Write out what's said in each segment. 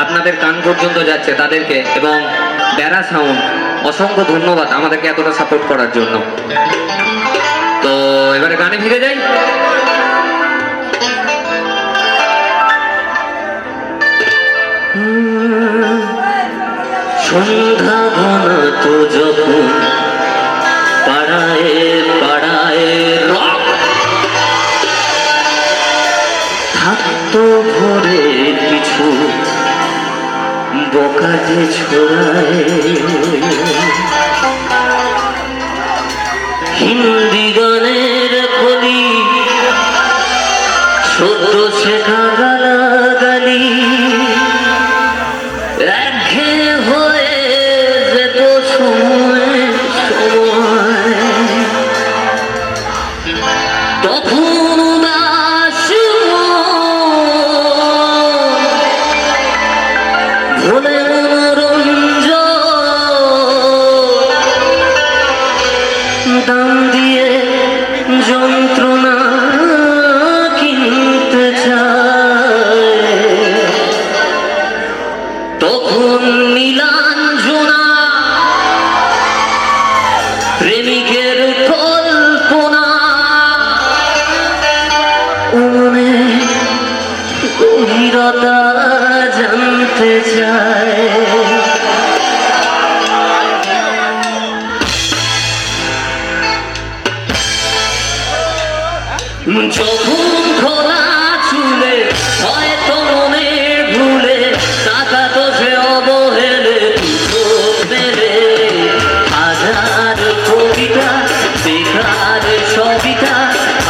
আপনাদের কান পর্যন্ত যাচ্ছে তাদেরকে, এবং বেড়া সাউন্ড অসংখ্য ধন্যবাদ আমাদেরকে এতটা সাপোর্ট করার জন্য। তো এবারে গানে ফিরে যাই। সন্ধ্যা ঘনাত যখন পাড়ায় পাড়ায় রক থাকতো ভরে কিছু বকাটে ছোড়ায়, হিন্দি গানের কলি সদ্য শেখা গালাগালি একঘেয়ে হয়ে যেত সময় সময়। তখন উদাস ভোলে মনোরঞ্জন দাম দিয়ে যন্ত্রণা কিনতে চায়। তখন নীলাঞ্জনা প্রেমিকের কল্পনা মনে গভীরতা জানতে চায়। যখন খোলা চুলে হয়তো মনের ভুলে তাকাতো সে অবহেলে মেলে, হাজার কবিতা বেকার সবিতা,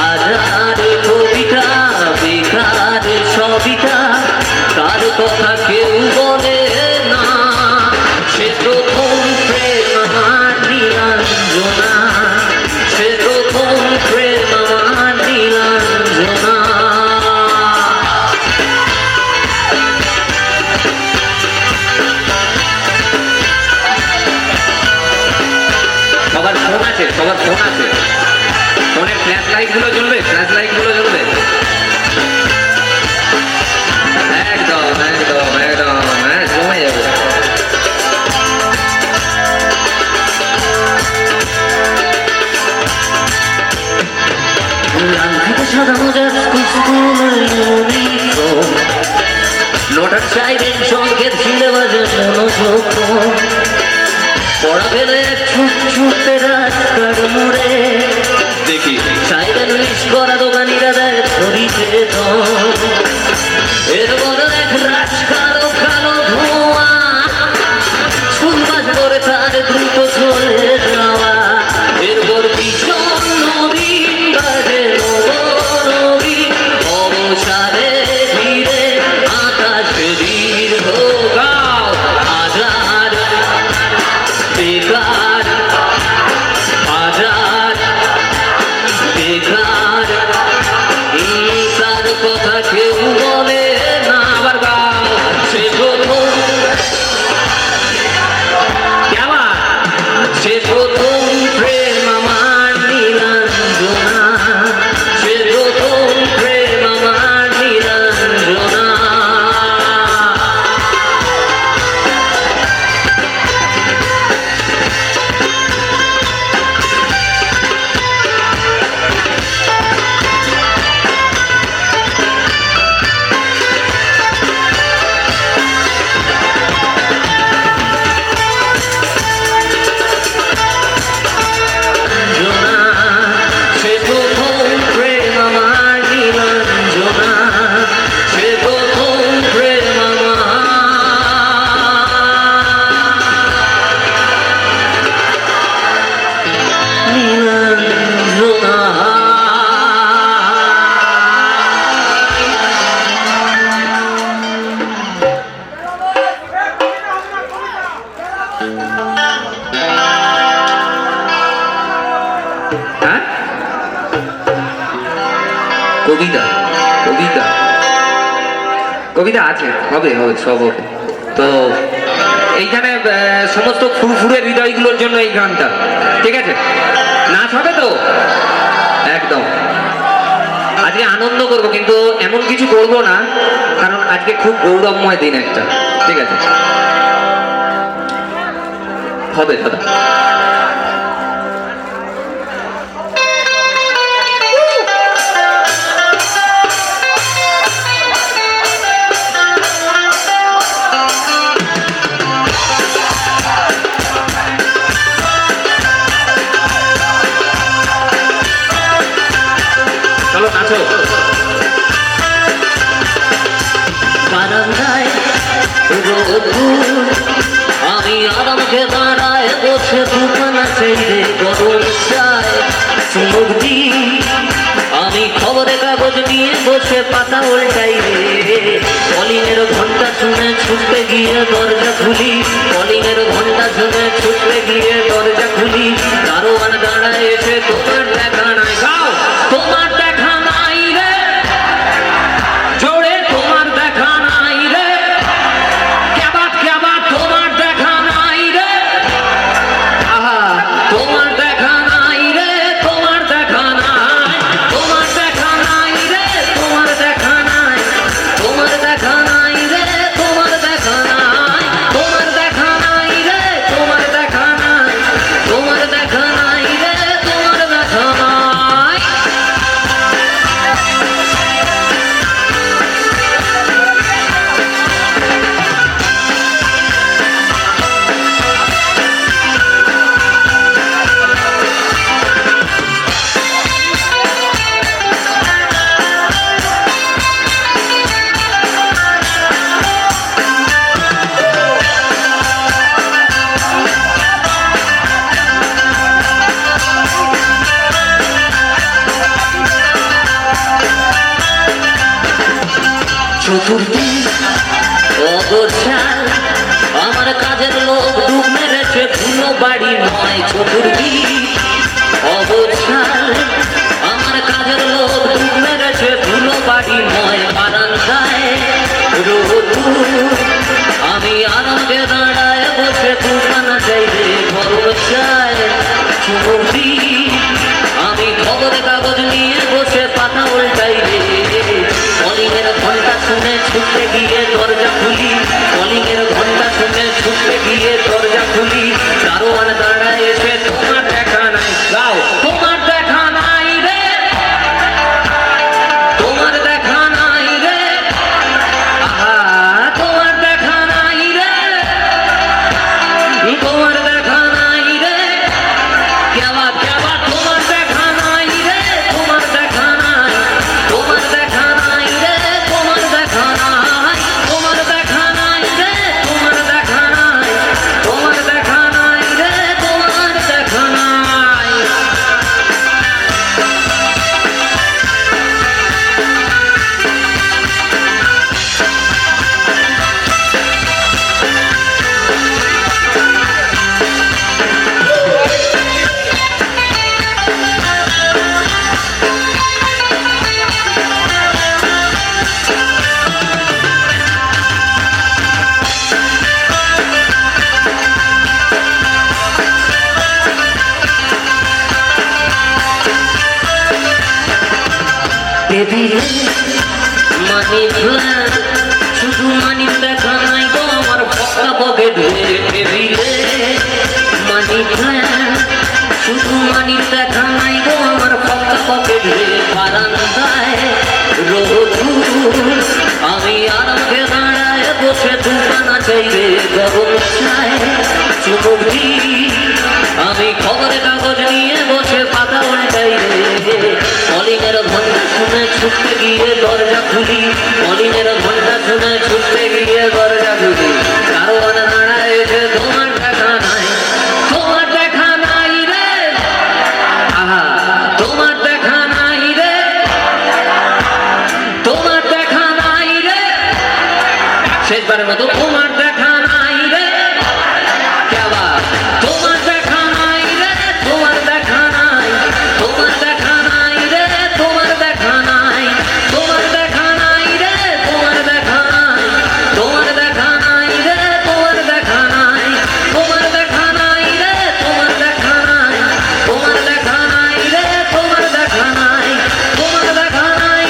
হাজার কবিতা বেকার সবিতা, তার কথা কেউ বলে না। সে প্রথম প্রেম আমার নীলাঞ্জনা, সে প্রথম প্রেম আমার নীলাঞ্জনা। সবার ফোন আছে, সবার ফোন আছে, ফোনের ফ্ল্যাশ লাইট গুলো জ্বলবে, ফ্ল্যাশ লাইট গুলো জ্বলবে। একদম একদম একদম, হ্যাঁ জমে যাবে। লোটার সাইডের সঙ্গে ছিঁড়ে বাজে মনোযোগ, পড়া ফেলে ছুট ছুটতে রাস্তার মোড়ে দেখি সাইডের লিস করা দোকানিরা দেয় ধরিতে এরপর এক রাজ কালো কালো ধোঁয়া ফুলবাজ করে তার দ্রুত চলে যাওয়া। এরপর ভীষণ নবীন বাজে নবীন অবসাদে ধীরে আকাশে দীর্ঘ গাও হাজার বেকার, হাজার বেকার, তার কথা কেউ বলে না। আবার গাও সে প্রথম সে প্রথম প্রেম আমার নীলাঞ্জনা, সে প্রথম প্রেম আমার নীলাঞ্জনা। কবিতা কবিতা কবিতা আছে, হবে হবে সব হবে। তো এইখানে সমস্ত ফুরফুরে হৃদয়গুলোর জন্য এই গানটা, ঠিক আছে? নাচ হবে তো একদম। আজকে আনন্দ করব, কিন্তু এমন কিছু করব না, কারণ আজকে খুব গৌরবময় দিন একটা। ঠিক আছে, হবে দাদা। চলো নাচো। বারান্দায় রোদ্দুর, আমি আরামকে দাঁড়ায় বসে দুখানা চাইলে গরম চায় চুমুক দি, আমি খবরের কাগজ নিয়ে বসে পাতা উল্টাই রে। কলিংয়ের ঘন্টা শুনে ছুটতে গিয়ে দরজা খুলি, কলিংয়ের ঘন্টা শুনে ছুটতে গিয়ে দরজা খুলি, দারোয়ান দাঁড়ায় এসে তোমার দেখা নাই, গাও তোমার দেখা নাই রে, জোরে তোমার দেখা নাই রে, কেবাত কেবাত তোমার দেখা নাই রে, আহা তোমার দেখা নাই রে, তোমার দেখা নাই, তোমার দেখা নাই রে, তোমার দেখা নাই, তোমার দেখা নাই রে, তোমার দেখা নাই, তোমার দেখা নাই রে, তোমার দেখা নাই, তোমার দেখা নাই রে, তোমার দেখা নাই। চতুর্দিক অগোছাল, আমার কাজের লোক ডুব মেরেছে ধুলো বাড়ি নয়। চতুর্দিক অগোছাল, আমার কাজের লোক ডুব মেরেছে ধুলো বাড়ি নয়। বারান্দায় রোদ্দুর, আমি আরামে দাঁড়ায় বসে দুখানা চাইলে গরম চায় চুমুক দি, আমি খবরের কাগজ নিয়ে বসে পাতা উল্টাই রে। কলিংয়ের ঘন্টা শুনে ছুটতে গিয়ে দরজা খুলি, কলিংয়ের ঘন্টা শুনে ছুটতে গিয়ে দরজা খুলি, দারোয়ান দাঁড়ায় এসে তোমার দেখা নাই, গাও তোমার দেখা নাই রে, তোমার দেখা নাই রে, আহা তোমার দেখা নাই রে, তোমার দেখা নাই রে, কেবা কেবা তোমার দেখা নাই রে, তোমার দেখা নাই, তোমার দেখা নাই রে, তোমার দেখা নাই, তোমার দেখা নাই রে, তোমার দেখা নাই, তোমার দেখা নাই রে, তোমার দেখা নাই। টেবিলে মানি প্ল্যান, শুধু মানি দেখা নাই গো আমার পক্কা পকেটে। টেবিলে মানি প্ল্যান, শুধু মানি দেখা নাই গো আমার পক্কা পকেটে। বারান্দায় রোদ্দুর, আমি আরামে দাঁড়ায় বসে দুখানা চাইলে গরম চায় চুমুক দি, আমি খবরের কাগজ নিয়ে বসে পাতা উল্টাই রে। কলিংয়ের ঘন্টা শুনে ছুটতে গিয়ে দরজা খুলি, কলিংয়ের ঘন্টা শুনে ছুটতে গিয়ে দরজা খুলি, দারোয়ান দাঁড়ায় এসে তোমার দেখা নাই, তোমার দেখা নাই রে, আহা তোমার দেখা নাই রে, তোমার দেখা নাই রে, শেষবারের মতো তোমার দেখা নাই রে, কেবা তোমার দেখা নাই রে, তোমার দেখা নাই, তোমার দেখা নাই রে, তোমার দেখা নাই, তোমার দেখা নাই রে, তোমার দেখা নাই, তোমার দেখা নাই রে, তোমার দেখা নাই, তোমার দেখা নাই রে, তোমার দেখা নাই, তোমার দেখা নাই রে, তোমার দেখা নাই, তোমার দেখা নাই